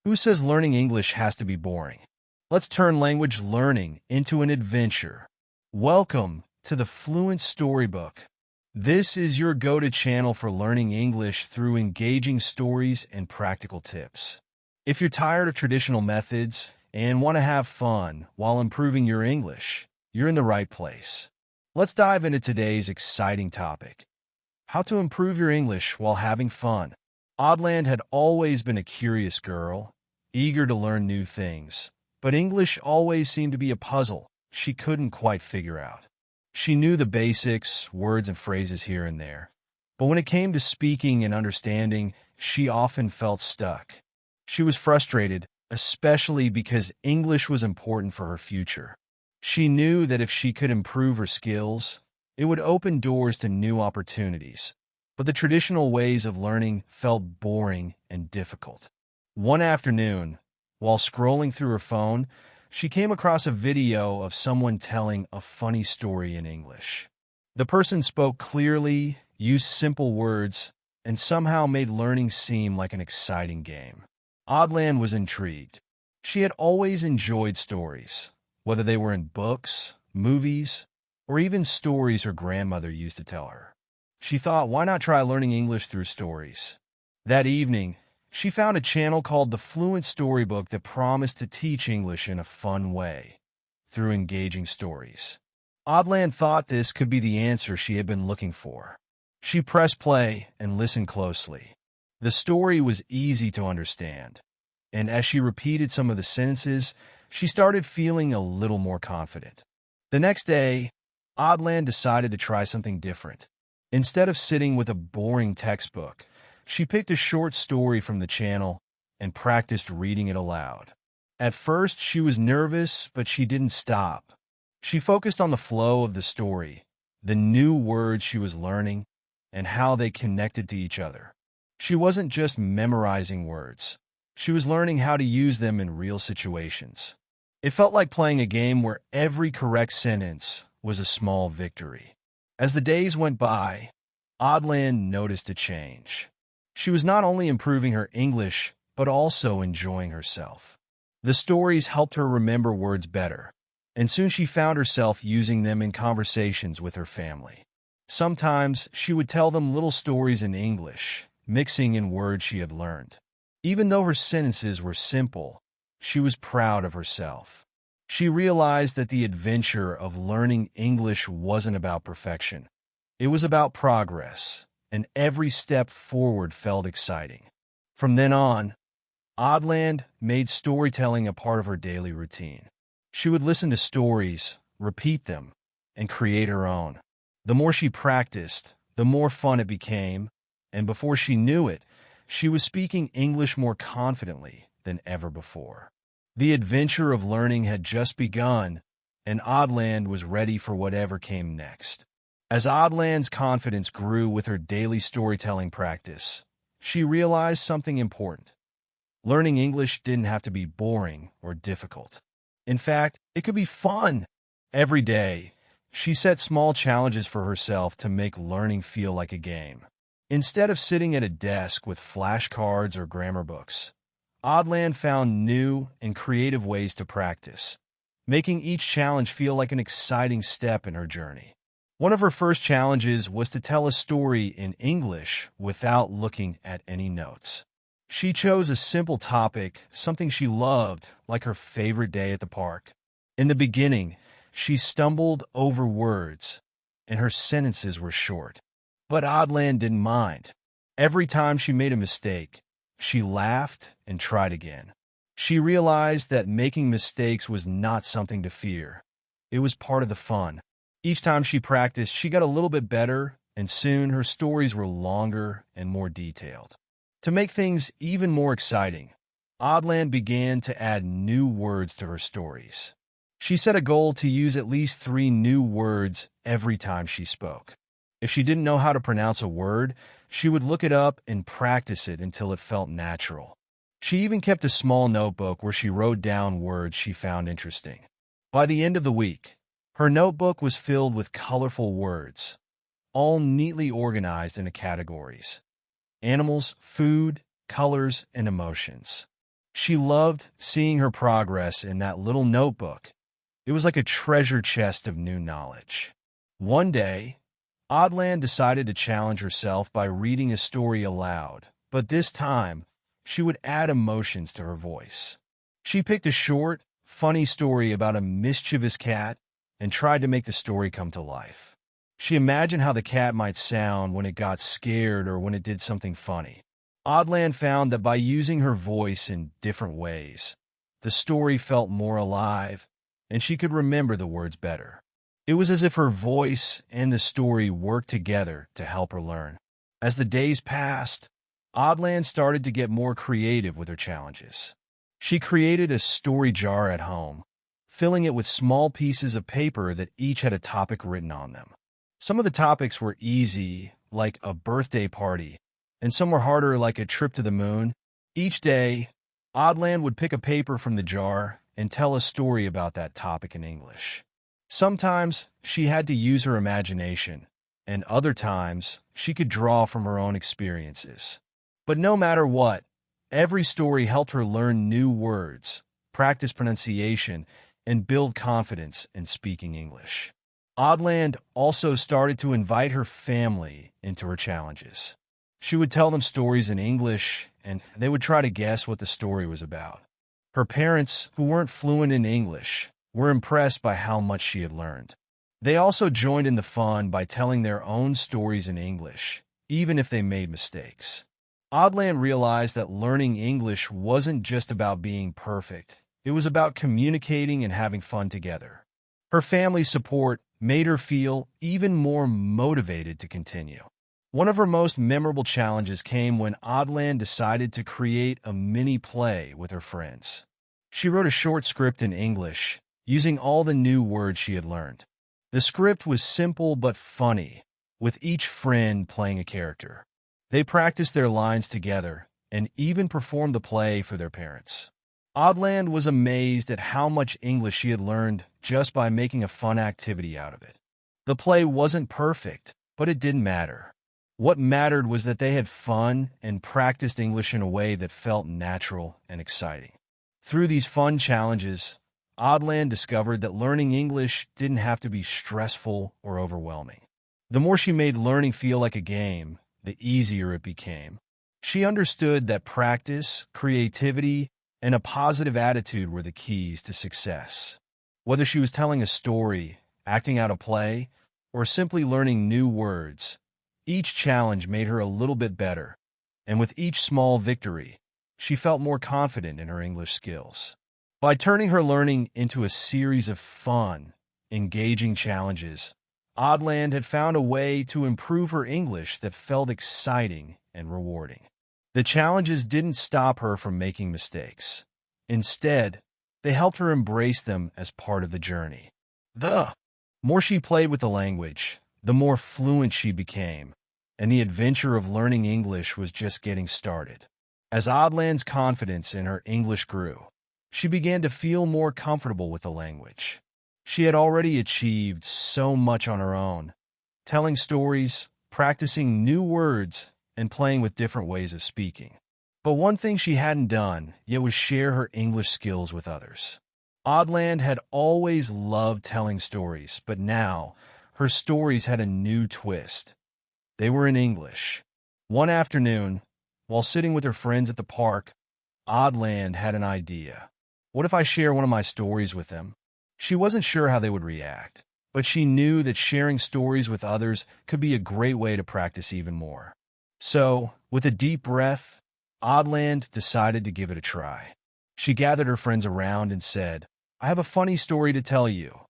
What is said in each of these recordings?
Who says learning English has to be boring? Let's turn language learning into an adventure. Welcome to the Fluent Storybook. This is your go-to channel for learning English through engaging stories and practical tips. If you're tired of traditional methods and want to have fun while improving your English, you're in the right place. Let's dive into today's exciting topic: how to improve your English while having fun. Aadland had always been a curious girl, eager to learn new things, but English always seemed to be a puzzle she couldn't quite figure out. She knew the basics, words and phrases here and there, but when it came to speaking and understanding, she often felt stuck. She was frustrated, especially because English was important for her future. She knew that if she could improve her skills, it would open doors to new opportunities. But the traditional ways of learning felt boring and difficult. One afternoon, while scrolling through her phone, she came across a video of someone telling a funny story in English. The person spoke clearly, used simple words, and somehow made learning seem like an exciting game. Aadland was intrigued. She had always enjoyed stories, whether they were in books, movies, or even stories her grandmother used to tell her. She thought, why not try learning English through stories? That evening, she found a channel called the Fluent Storybook that promised to teach English in a fun way, through engaging stories. Aadland thought this could be the answer she had been looking for. She pressed play and listened closely. The story was easy to understand, and as she repeated some of the sentences, she started feeling a little more confident. The next day, Aadland decided to try something different. Instead of sitting with a boring textbook, she picked a short story from the channel and practiced reading it aloud. At first, she was nervous, but she didn't stop. She focused on the flow of the story, the new words she was learning, and how they connected to each other. She wasn't just memorizing words. She was learning how to use them in real situations. It felt like playing a game where every correct sentence was a small victory. As the days went by, Aadland noticed a change. She was not only improving her English, but also enjoying herself. The stories helped her remember words better, and soon she found herself using them in conversations with her family. Sometimes she would tell them little stories in English, mixing in words she had learned. Even though her sentences were simple, she was proud of herself. She realized that the adventure of learning English wasn't about perfection. It was about progress, and every step forward felt exciting. From then on, Aadland made storytelling a part of her daily routine. She would listen to stories, repeat them, and create her own. The more she practiced, the more fun it became, and before she knew it, she was speaking English more confidently than ever before. The adventure of learning had just begun, and Aadland was ready for whatever came next. As Aadland's confidence grew with her daily storytelling practice, she realized something important. Learning English didn't have to be boring or difficult. In fact, it could be fun. Every day, she set small challenges for herself to make learning feel like a game. Instead of sitting at a desk with flashcards or grammar books, Aadland found new and creative ways to practice, making each challenge feel like an exciting step in her journey. One of her first challenges was to tell a story in English without looking at any notes. She chose a simple topic, something she loved, like her favorite day at the park. In the beginning, she stumbled over words, and her sentences were short. But Aadland didn't mind. Every time she made a mistake, she laughed and tried again. She realized that making mistakes was not something to fear. It was part of the fun. Each time she practiced, she got a little bit better, and soon her stories were longer and more detailed. To make things even more exciting, Aadland began to add new words to her stories. She set a goal to use at least 3 new words every time she spoke. If she didn't know how to pronounce a word, she would look it up and practice it until it felt natural. She even kept a small notebook where she wrote down words she found interesting. By the end of the week, her notebook was filled with colorful words, all neatly organized into categories: animals, food, colors, and emotions. She loved seeing her progress in that little notebook. It was like a treasure chest of new knowledge. One day, Aadland decided to challenge herself by reading a story aloud, but this time, she would add emotions to her voice. She picked a short, funny story about a mischievous cat and tried to make the story come to life. She imagined how the cat might sound when it got scared or when it did something funny. Aadland found that by using her voice in different ways, the story felt more alive, and she could remember the words better. It was as if her voice and the story worked together to help her learn. As the days passed, Aadland started to get more creative with her challenges. She created a story jar at home, filling it with small pieces of paper that each had a topic written on them. Some of the topics were easy, like a birthday party, and some were harder, like a trip to the moon. Each day, Aadland would pick a paper from the jar and tell a story about that topic in English. Sometimes she had to use her imagination, and other times she could draw from her own experiences. But no matter what, every story helped her learn new words, practice pronunciation, and build confidence in speaking English. Aadland also started to invite her family into her challenges. She would tell them stories in English, and they would try to guess what the story was about. Her parents, who weren't fluent in English, were impressed by how much she had learned. They also joined in the fun by telling their own stories in English, even if they made mistakes. Aadland realized that learning English wasn't just about being perfect. It was about communicating and having fun together. Her family's support made her feel even more motivated to continue. One of her most memorable challenges came when Aadland decided to create a mini play with her friends. She wrote a short script in English, using all the new words she had learned. The script was simple but funny, with each friend playing a character. They practiced their lines together and even performed the play for their parents. Aadland was amazed at how much English she had learned just by making a fun activity out of it. The play wasn't perfect, but it didn't matter. What mattered was that they had fun and practiced English in a way that felt natural and exciting. Through these fun challenges, Aadland discovered that learning English didn't have to be stressful or overwhelming. The more she made learning feel like a game, the easier it became. She understood that practice, creativity, and a positive attitude were the keys to success. Whether she was telling a story, acting out a play, or simply learning new words, each challenge made her a little bit better, and with each small victory, she felt more confident in her English skills. By turning her learning into a series of fun, engaging challenges, Aadland had found a way to improve her English that felt exciting and rewarding. The challenges didn't stop her from making mistakes. Instead, they helped her embrace them as part of the journey. The more she played with the language, the more fluent she became, and the adventure of learning English was just getting started. As Aadland's confidence in her English grew, she began to feel more comfortable with the language. She had already achieved so much on her own, telling stories, practicing new words, and playing with different ways of speaking. But one thing she hadn't done yet was share her English skills with others. Aadland had always loved telling stories, but now her stories had a new twist. They were in English. One afternoon, while sitting with her friends at the park, Aadland had an idea. What if I share one of my stories with them? She wasn't sure how they would react, but she knew that sharing stories with others could be a great way to practice even more. So, with a deep breath, Aadland decided to give it a try. She gathered her friends around and said, "I have a funny story to tell you."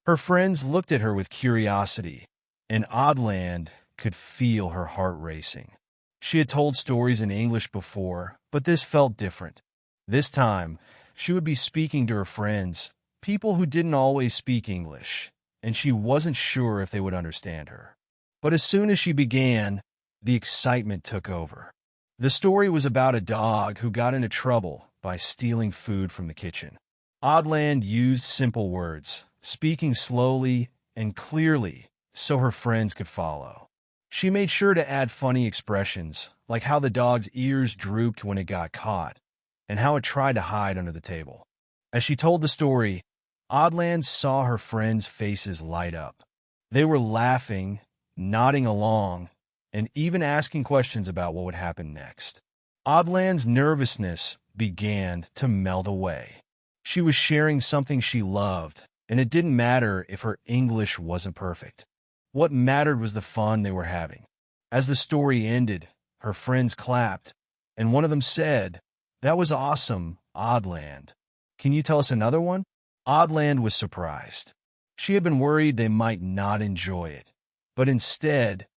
Her friends looked at her with curiosity, and Aadland could feel her heart racing. She had told stories in English before, but this felt different. This time, she would be speaking to her friends, people who didn't always speak English, and she wasn't sure if they would understand her. But as soon as she began, the excitement took over. The story was about a dog who got into trouble by stealing food from the kitchen. Aadland used simple words, speaking slowly and clearly so her friends could follow. She made sure to add funny expressions, like how the dog's ears drooped when it got caught, and how it tried to hide under the table. As she told the story, Aadland saw her friends' faces light up. They were laughing, nodding along, and even asking questions about what would happen next. Aadland's nervousness began to melt away. She was sharing something she loved, and it didn't matter if her English wasn't perfect. What mattered was the fun they were having. As the story ended, her friends clapped, and one of them said, "That was awesome, Aadland. Can you tell us another one?" Aadland was surprised. She had been worried they might not enjoy it, but instead,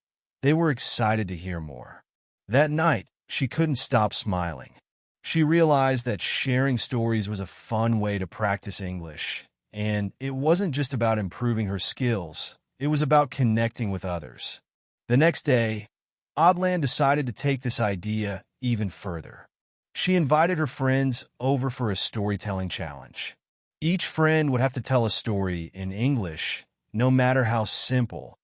they were excited to hear more. That night, she couldn't stop smiling. She realized that sharing stories was a fun way to practice English, and it wasn't just about improving her skills, it was about connecting with others. The next day, Aadland decided to take this idea even further. She invited her friends over for a storytelling challenge. Each friend would have to tell a story in English, no matter how simple,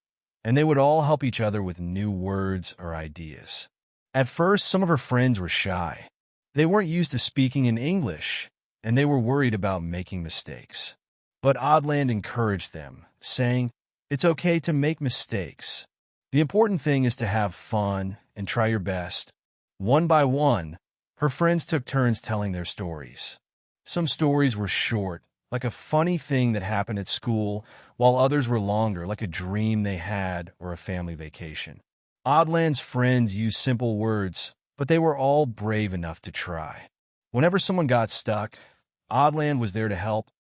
and they would all help each other with new words or ideas. At first, some of her friends were shy. They weren't used to speaking in English, and they were worried about making mistakes. But Aadland encouraged them, saying, "It's okay to make mistakes. The important thing is to have fun and try your best." One by one, her friends took turns telling their stories. Some stories were short, like a funny thing that happened at school, while others were longer, like a dream they had or a family vacation. Aadland's friends used simple words, but they were all brave enough to try. Whenever someone got stuck, Aadland was there to help,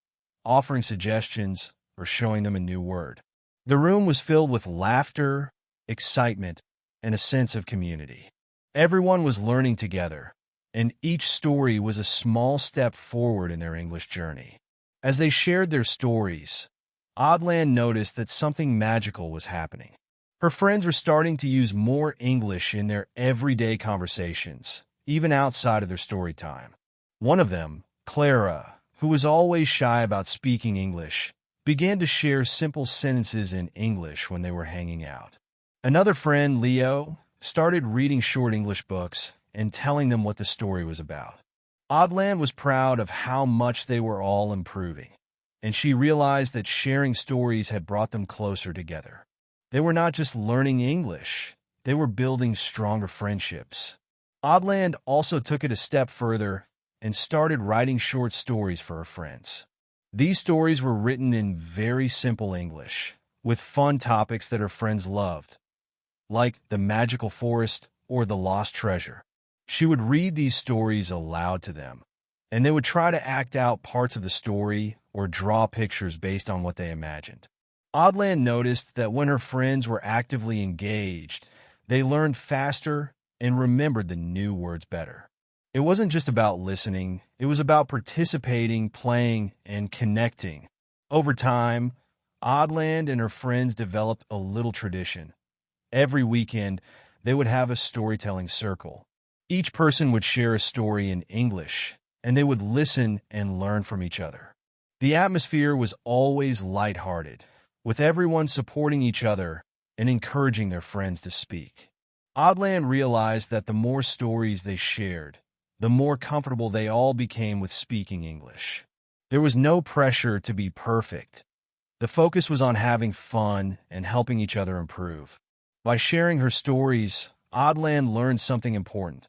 offering suggestions or showing them a new word. The room was filled with laughter, excitement, and a sense of community. Everyone was learning together, and each story was a small step forward in their English journey. As they shared their stories, Aadland noticed that something magical was happening. Her friends were starting to use more English in their everyday conversations, even outside of their story time. One of them, Clara, who was always shy about speaking English, began to share simple sentences in English when they were hanging out. Another friend, Leo, started reading short English books and telling them what the story was about. Aadland was proud of how much they were all improving, and she realized that sharing stories had brought them closer together. They were not just learning English, they were building stronger friendships. Aadland also took it a step further and started writing short stories for her friends. These stories were written in very simple English, with fun topics that her friends loved, like the magical forest or the lost treasure. She would read these stories aloud to them, and they would try to act out parts of the story or draw pictures based on what they imagined. Aadland noticed that when her friends were actively engaged, they learned faster and remembered the new words better. It wasn't just about listening, it was about participating, playing, and connecting. Over time, Aadland and her friends developed a little tradition. Every weekend, they would have a storytelling circle. Each person would share a story in English, and they would listen and learn from each other. The atmosphere was always lighthearted, with everyone supporting each other and encouraging their friends to speak. Aadland realized that the more stories they shared, the more comfortable they all became with speaking English. There was no pressure to be perfect. The focus was on having fun and helping each other improve. By sharing her stories, Aadland learned something important.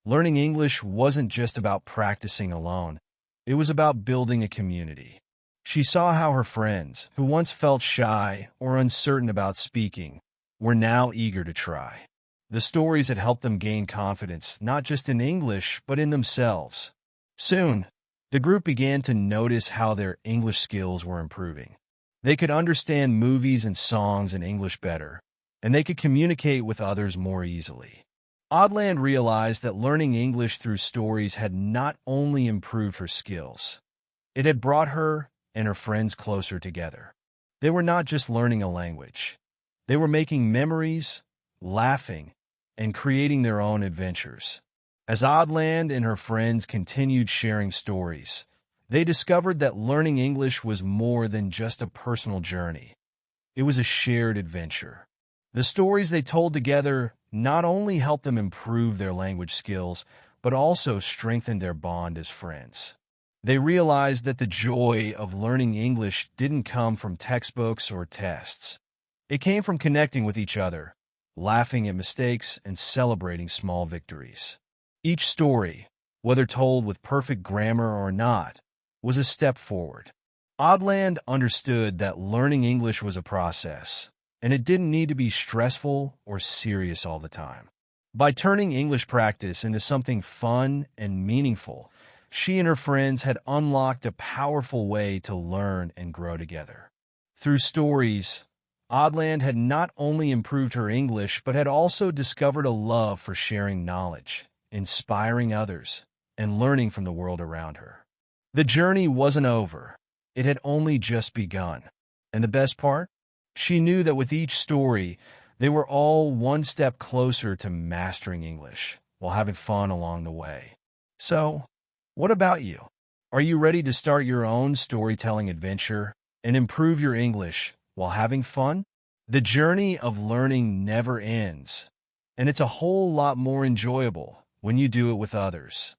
Learning English wasn't just about practicing alone. It was about building a community. She saw how her friends, who once felt shy or uncertain about speaking, were now eager to try. The stories had helped them gain confidence, not just in English, but in themselves. Soon, the group began to notice how their English skills were improving. They could understand movies and songs in English better, and they could communicate with others more easily. Aadland realized that learning English through stories had not only improved her skills, it had brought her and her friends closer together. They were not just learning a language. They were making memories, laughing, and creating their own adventures. As Aadland and her friends continued sharing stories, they discovered that learning English was more than just a personal journey. It was a shared adventure. The stories they told together not only helped them improve their language skills, but also strengthened their bond as friends. They realized that the joy of learning English didn't come from textbooks or tests. It came from connecting with each other, laughing at mistakes, and celebrating small victories. Each story, whether told with perfect grammar or not, was a step forward. Aadland understood that learning English was a process, and it didn't need to be stressful or serious all the time. By turning English practice into something fun and meaningful, she and her friends had unlocked a powerful way to learn and grow together. Through stories, Aadland had not only improved her English, but had also discovered a love for sharing knowledge, inspiring others, and learning from the world around her. The journey wasn't over. It had only just begun. And the best part? She knew that with each story, they were all one step closer to mastering English, while having fun along the way. So, what about you? Are you ready to start your own storytelling adventure and improve your English while having fun? The journey of learning never ends, and it's a whole lot more enjoyable when you do it with others.